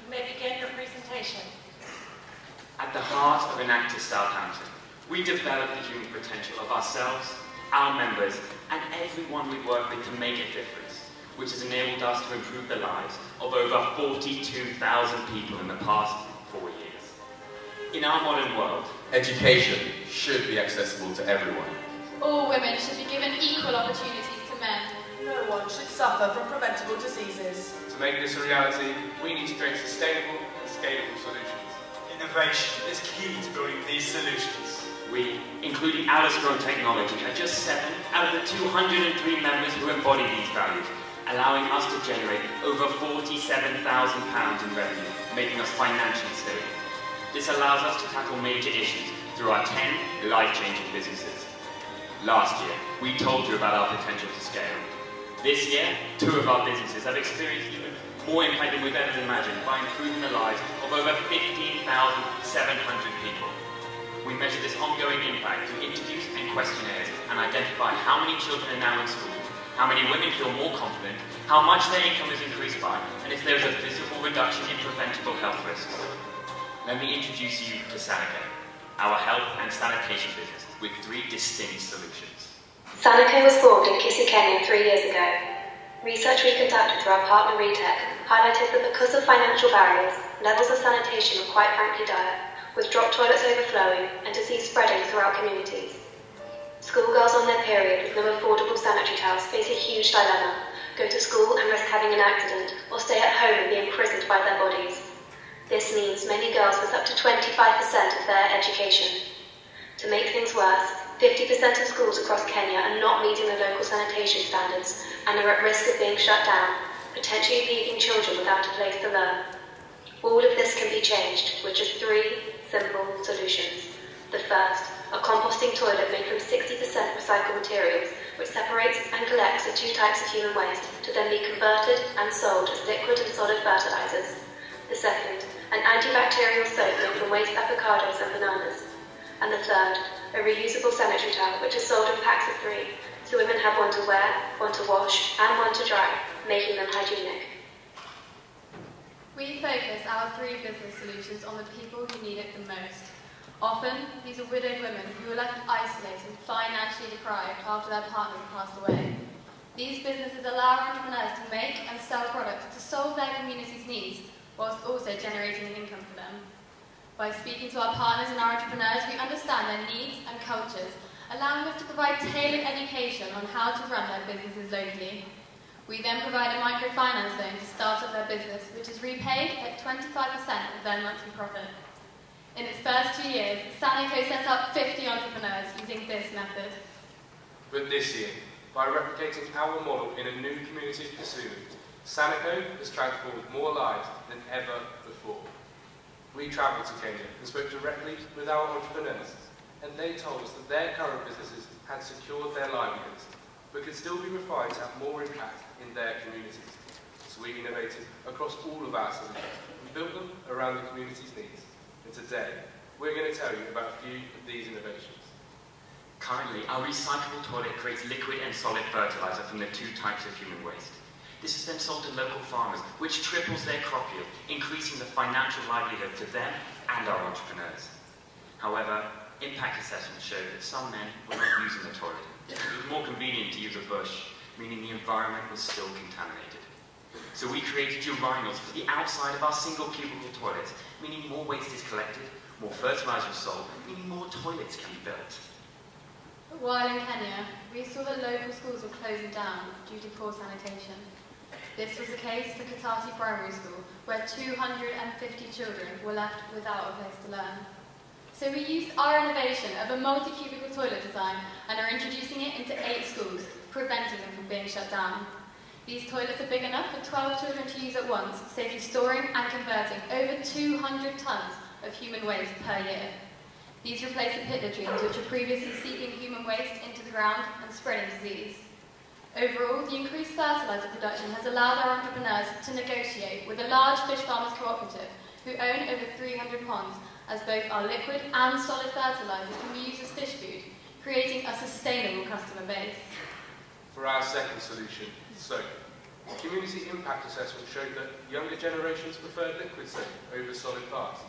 You may begin your presentation. At the heart of Enactus Southampton, we develop the human potential of ourselves, our members, and everyone we work with to make a difference, which has enabled us to improve the lives of over 42,000 people in the past 4 years. In our modern world, education should be accessible to everyone. All women should be given equal opportunities to men. No one should suffer from preventable diseases. To make this a reality, we need to create sustainable and scalable solutions. Innovation is key to building these solutions. we, including out-of-strong technology, are just 7 out of the 203 members who embody these values, allowing us to generate over £47,000 in revenue, making us financially stable. This allows us to tackle major issues through our 10 life-changing businesses. Last year, we told you about our potential to scale. This year, 2 of our businesses have experienced even more impact than we've ever imagined by improving the lives of over 15,700 people. We measure this ongoing impact through interviews and questionnaires and identify how many children are now in school, how many women feel more confident, how much their income is increased by, and if there is a visible reduction in preventable health risks. Let me introduce you to SanECO, our health and sanitation business with 3 distinct solutions. SanECO was formed in Kisii, Kenya 3 years ago. Research we conducted through our partner ReTech highlighted that because of financial barriers, levels of sanitation were quite frankly dire, with drop toilets overflowing and disease spreading throughout communities. Schoolgirls on their period with no affordable sanitary towels face a huge dilemma: go to school and risk having an accident, or stay at home and be imprisoned by their bodies. This means many girls miss up to 25% of their education. To make things worse, 50% of schools across Kenya are not meeting the local sanitation standards and are at risk of being shut down, potentially leaving children without a place to learn. All of this can be changed with just 3 simple solutions. The first, a composting toilet made from 60% recycled materials, which separates and collects the 2 types of human waste to then be converted and sold as liquid and solid fertilizers. The second, an antibacterial soap made from waste avocados and bananas. And the third, a reusable sanitary towel which is sold in packs of 3, so women have one to wear, one to wash, and one to dry, making them hygienic. We focus our 3 business solutions on the people who need it the most. Often, these are widowed women who are left isolated and financially deprived after their partners have passed away. These businesses allow entrepreneurs to make and sell products to solve their community's needs, whilst also generating an income for them. By speaking to our partners and our entrepreneurs, we understand their needs and cultures, allowing us to provide tailored education on how to run their businesses locally. We then provide a microfinance loan to start up their business, which is repaid at 25% of their monthly profit. In its first 2 years, SanECO set up 50 entrepreneurs using this method. But this year, by replicating our model in a new community of pursuit, SanECO has transformed more lives than ever before. We travelled to Kenya and spoke directly with our entrepreneurs, and they told us that their current businesses had secured their livelihoods, but could still be refined to have more impact in their communities. So we innovated across all of our solutions and built them around the community's needs. And today, we're going to tell you about a few of these innovations. Currently, our recyclable toilet creates liquid and solid fertilizer from the 2 types of human waste. This is then sold to local farmers, which triples their crop yield, increasing the financial livelihood to them and our entrepreneurs. However, impact assessments show that some men were not using the toilet. It was more convenient to use a bush, meaning the environment was still contaminated. So we created urinals for the outside of our single cubicle toilets, meaning more waste is collected, more fertilizer is sold, meaning more toilets can be built. While in Kenya, we saw that local schools were closing down due to poor sanitation. This was the case for Katati Primary School, where 250 children were left without a place to learn. So we used our innovation of a multi-cubicle toilet design and are introducing it into 8 schools, preventing them from being shut down. These toilets are big enough for 12 children to use at once, safely storing and converting over 200 tonnes of human waste per year. These replace the pit latrines, which were previously seeping human waste into the ground and spreading disease. Overall, the increased fertiliser production has allowed our entrepreneurs to negotiate with a large fish farmers cooperative who own over 300 ponds, as both our liquid and solid fertiliser can be used as fish food, creating a sustainable customer base. For our second solution, soap, The community impact assessment showed that younger generations preferred liquid soap over solid parts.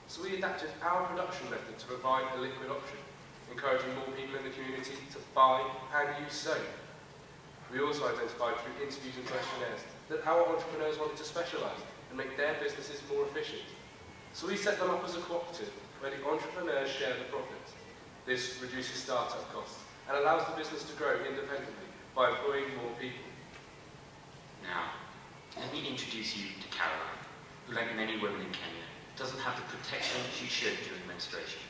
So we adapted our production method to provide a liquid option, encouraging more people in the community to buy and use soap. We also identified through interviews and questionnaires that our entrepreneurs wanted to specialise and make their businesses more efficient. So we set them up as a cooperative where the entrepreneurs share the profits. This reduces startup costs and allows the business to grow independently by employing more people. Now, let me introduce you to Caroline, who, like many women in Kenya, doesn't have the protection she should during menstruation.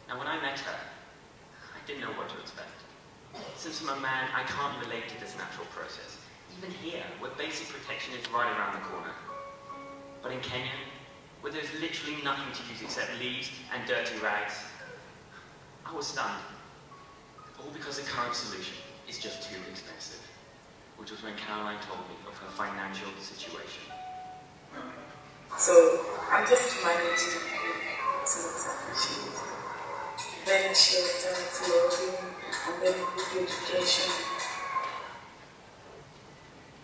Now, when I met her, I didn't know what to expect. Since I'm a man, I can't relate to this natural process, even here, where basic protection is right around the corner. But in Kenya, where there's literally nothing to use except leaves and dirty rags, I was stunned. All because the current solution is just too expensive, which was when Caroline told me of her financial situation. So I'm just managing to sufficient. Then shelter, clothing, and then good education.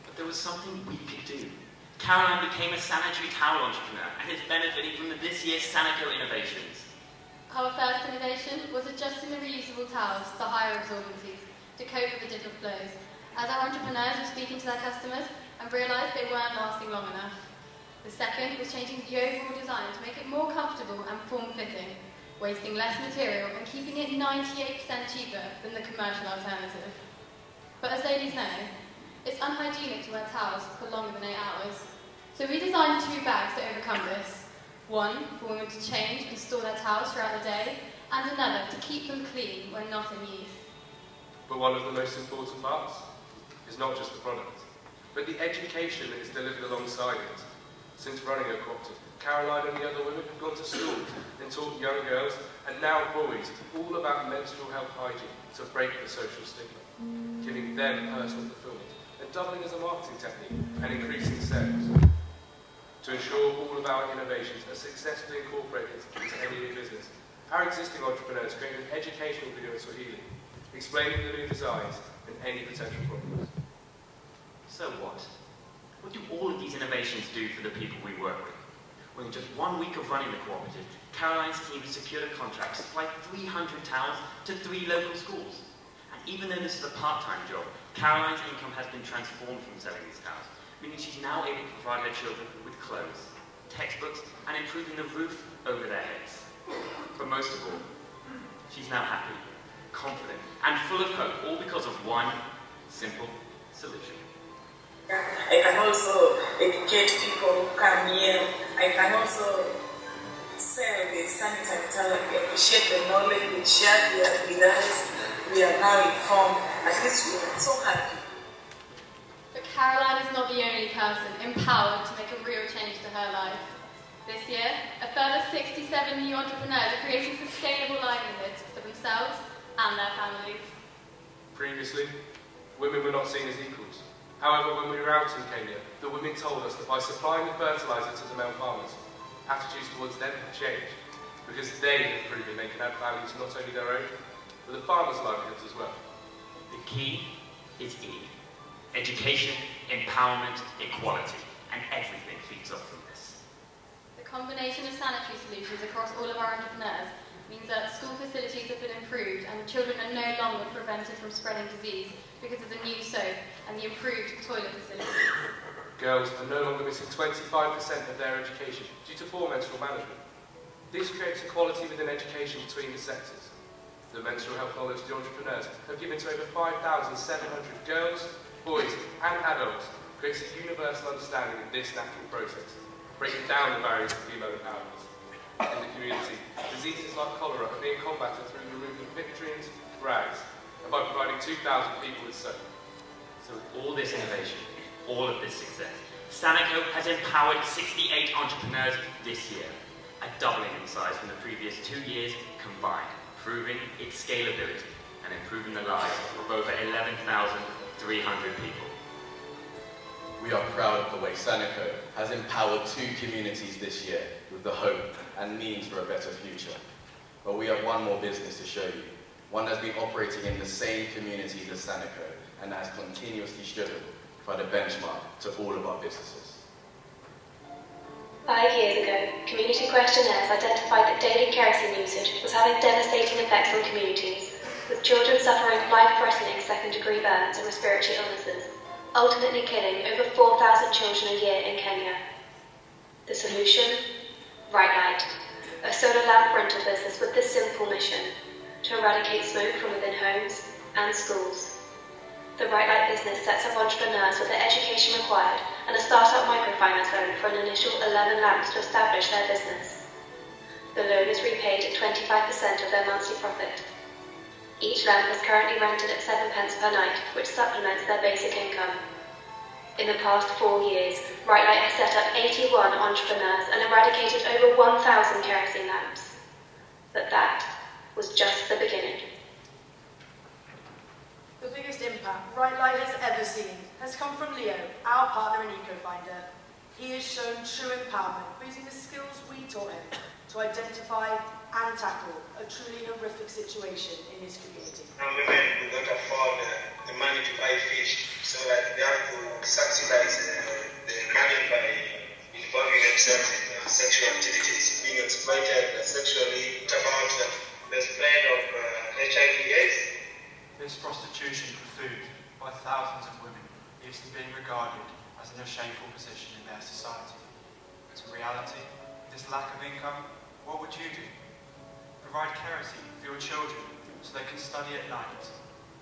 But there was something we could do. Caroline became a sanitary towel entrepreneur and is benefiting from this year's SanECO innovations. Our first innovation was adjusting the reusable towels to higher absorbencies to cope with the different flows, as our entrepreneurs were speaking to their customers and realised they weren't lasting long enough. The second was changing the overall design to make it more comfortable and form-fitting, wasting less material and keeping it 98% cheaper than the commercial alternative. But as ladies know, it's unhygienic to wear towels for longer than 8 hours. So we designed 2 bags to overcome this. One for women to change and store their towels throughout the day, and another to keep them clean when not in use. But one of the most important parts is not just the product, but the education that is delivered alongside it. Since running a cooperative, Caroline and the other women have gone to school and taught young girls, and now boys, all about menstrual health hygiene to break the social stigma, giving them personal fulfilment, and doubling as a marketing technique and increasing sales. To ensure all of our innovations are successfully incorporated into any new business, our existing entrepreneurs created an educational video in Swahili, explaining the new designs and any potential problems. So what? What do all of these innovations do for the people we work with? Well, in just 1 week of running the cooperative, Caroline's team has secured a contract to supply 300 towels to 3 local schools. And even though this is a part-time job, Caroline's income has been transformed from selling these towels, meaning she's now able to provide her children with clothes, textbooks, and improving the roof over their heads. But most of all, she's now happy, confident, and full of hope, all because of one simple solution. I can also educate people who come here. I can also sell the sanitary towel. We appreciate the knowledge we shared with us. We are now informed. At least we are so happy. But Caroline is not the only person empowered to make a real change to her life. This year, a further 67 new entrepreneurs are creating sustainable livelihoods for themselves and their families. Previously, women were not seen as equals. However, when we were out in Kenya, the women told us that by supplying the fertiliser to the male farmers, attitudes towards them have changed, because they have proven they can add value to not only their own, but the farmers' livelihoods as well. The key is E. Education, empowerment, equality, and everything feeds off from this. The combination of sanitary solutions across all of our entrepreneurs means that school facilities have been improved and children are no longer prevented from spreading disease because of the new soap and the improved toilet facilities. Girls are no longer missing 25% of their education due to poor menstrual management. This creates equality within education between the sexes. The menstrual health knowledge the entrepreneurs have given to over 5,700 girls, boys and adults creates a universal understanding of this natural process, breaking down the barriers to female empowerment. In the community, diseases like cholera are being combated through the removal of victorines, rags, and by providing 2,000 people with soap. So with all this innovation, all of this success, SanECO has empowered 68 entrepreneurs this year, a doubling in size from the previous 2 years combined, proving its scalability and improving the lives of over 11,300 people. We are proud of the way SanECO has empowered 2 communities this year with the hope and means for a better future. But we have one more business to show you, one that's been operating in the same communities as SanECO and has continuously struggled provide a benchmark to all of our businesses. 5 years ago, community questionnaires identified that daily kerosene usage was having devastating effects on communities, with children suffering life-threatening second-degree burns and respiratory illnesses, ultimately killing over 4,000 children a year in Kenya. The solution? Right Light, a solar lamp rental business with this simple mission: to eradicate smoke from within homes and schools. The Right Light business sets up entrepreneurs with the education required and a startup microfinance loan for an initial 11 lamps to establish their business. The loan is repaid at 25% of their monthly profit. Each lamp is currently rented at 7 pence per night, which supplements their basic income. In the past 4 years, Right Light has set up 81 entrepreneurs and eradicated over 1,000 kerosene lamps. But that was just the beginning. The biggest impact Right Light has ever seen has come from Leo, our partner and eco-finder. He has shown true empowerment by using the skills we taught him to identify and tackle a truly horrific situation in his community. Women who don't afford the money to buy fish, so like they have to subsidize the money by involving themselves in sexual activities, being exploited sexually. It's about the spread of HIV/AIDS. This prostitution for food by thousands of women is being regarded as in a shameful position in their society. But in reality, with this lack of income, what would you do? Provide kerosene for your children so they can study at night,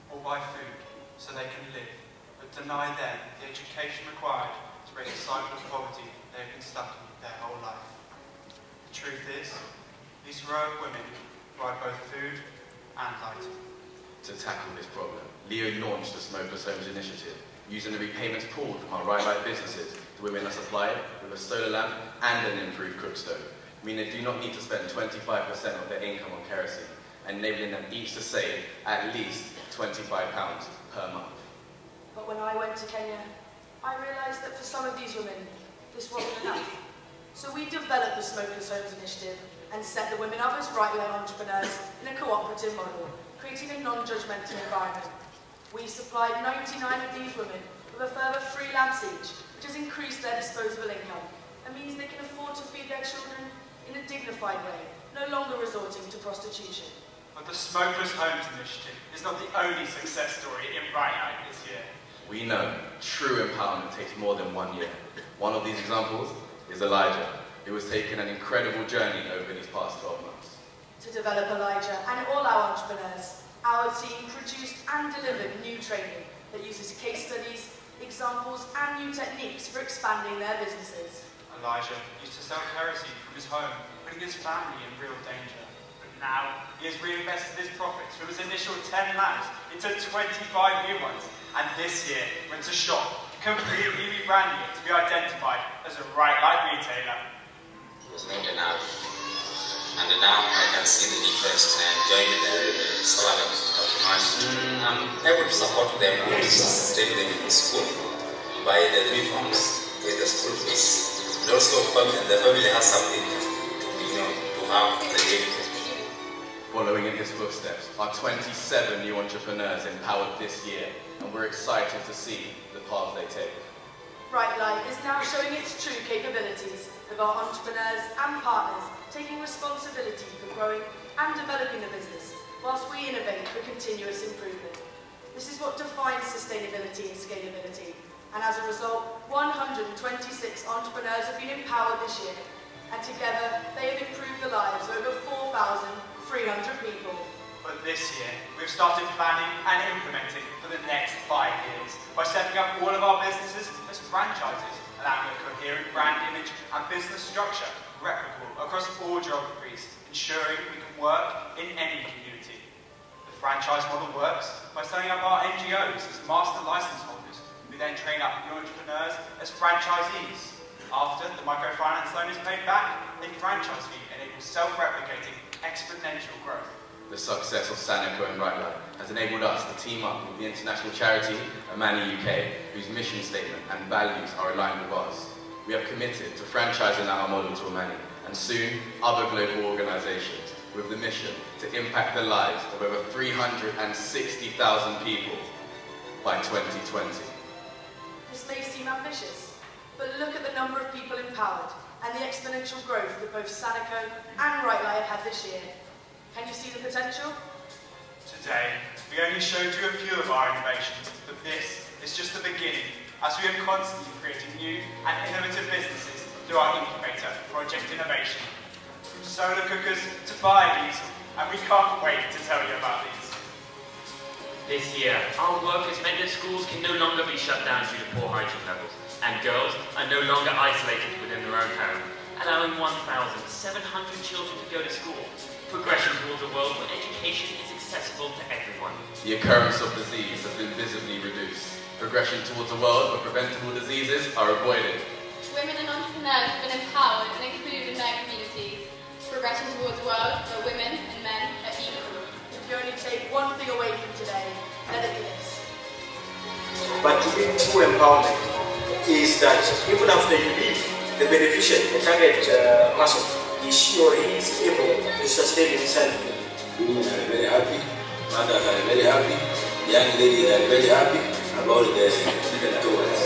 or buy food so they can live, but deny them the education required to break the cycle of poverty they have been stuck in their whole life. The truth is, these heroic women provide both food and lighting. To tackle this problem, Leo launched the Smokeless Homes Initiative, using the repayments pooled from our Right Light businesses to women are supplied with a solar lamp and an improved cook stove, meaning they do not need to spend 25% of their income on kerosene, enabling them each to save at least £25 per month. But when I went to Kenya, I realised that for some of these women, this wasn't enough. So we developed the Smokeless Homes Initiative and set the women up as Right Light entrepreneurs in a cooperative model, creating a non-judgmental environment. We supplied 99 of these women with a further 3 lamps each, which has increased their disposable income and means they can afford to feed their children in a dignified way, no longer resorting to prostitution. But the Smokeless Homes Initiative is not the only success story in Right Light this year. We know true empowerment takes more than 1 year. One of these examples is Elijah, who has taken an incredible journey over these past 12 months. To develop Elijah and all our entrepreneurs, our team produced and delivered new training that uses case studies, examples and new techniques for expanding their businesses. Elijah used to sell kerosene from his home, putting his family in real danger. But now, he has reinvested his profits from his initial 10 lamps into 25 new ones, and this year went to shop, completely rebranding it to be identified as a Right Light retailer. It was not enough. And now I can see the difference when I join the solar entrepreneurs. I'm able to support them to sustain them in the school, buy the uniforms, pay the school fees. And also the family has something to have the daily. Following in his footsteps are 27 new entrepreneurs empowered this year, and we're excited to see the path they take. Right Light is now showing its true capabilities, with our entrepreneurs and partners taking responsibility for growing and developing the business, whilst we innovate for continuous improvement. This is what defines sustainability and scalability, and as a result, 126 entrepreneurs have been empowered this year, and together they have improved the lives of over 4,300 people. But this year, we've started planning and implementing for the next 5 years by setting up all of our businesses as franchises, allowing a coherent brand image and business structure replicable across all geographies, ensuring we can work in any community. The franchise model works by setting up our NGOs as master license holders, who then train up new entrepreneurs as franchisees. After the microfinance loan is paid back, a franchise fee enables self-replicating exponential growth. The success of SanECO and Right Light has enabled us to team up with the international charity Amani UK, whose mission statement and values are aligned with ours. We have committed to franchising our model to Amani, and soon other global organisations, with the mission to impact the lives of over 360,000 people by 2020. This may seem ambitious, but look at the number of people empowered and the exponential growth that both SanECO and Right Light have had this year. Can you see the potential? Today, we only showed you a few of our innovations, but this is just the beginning, as we are constantly creating new and innovative businesses through our incubator, Project Innovation. From solar cookers to biodiesel, and we can't wait to tell you about these. This year, our work has meant that schools can no longer be shut down due to poor hygiene levels, and girls are no longer isolated within their own home, allowing 1,700 children to go to school. Progression towards a world where education is accessible to everyone. The occurrence of disease has been visibly reduced. Progression towards a world where preventable diseases are avoided. Women and entrepreneurs have been empowered and included in their communities. Progression towards a world where women and men are equal. If you only take one thing away from today, let it be this. But to be true empowerment is that even after you leave, the beneficiary, the target person, she or he is able to sustain himself. Women are very happy, mothers are very happy, young ladies are very happy about the student towards.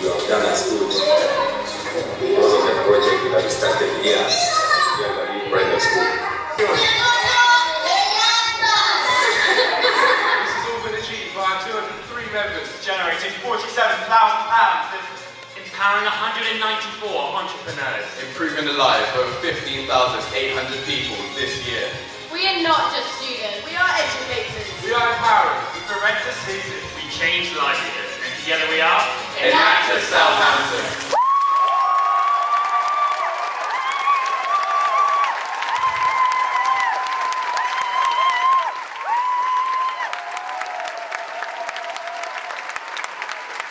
We have done as schools because of the project that we started here. Private school. This has all been achieved by our 203 members, Generating £47,000. Empowering 194 entrepreneurs. Improving the lives of over 15,800 people this year. We are not just students. We are educators. we are empowering. We prevent diseases. We change livelihoods, and together we are Enactus Southampton.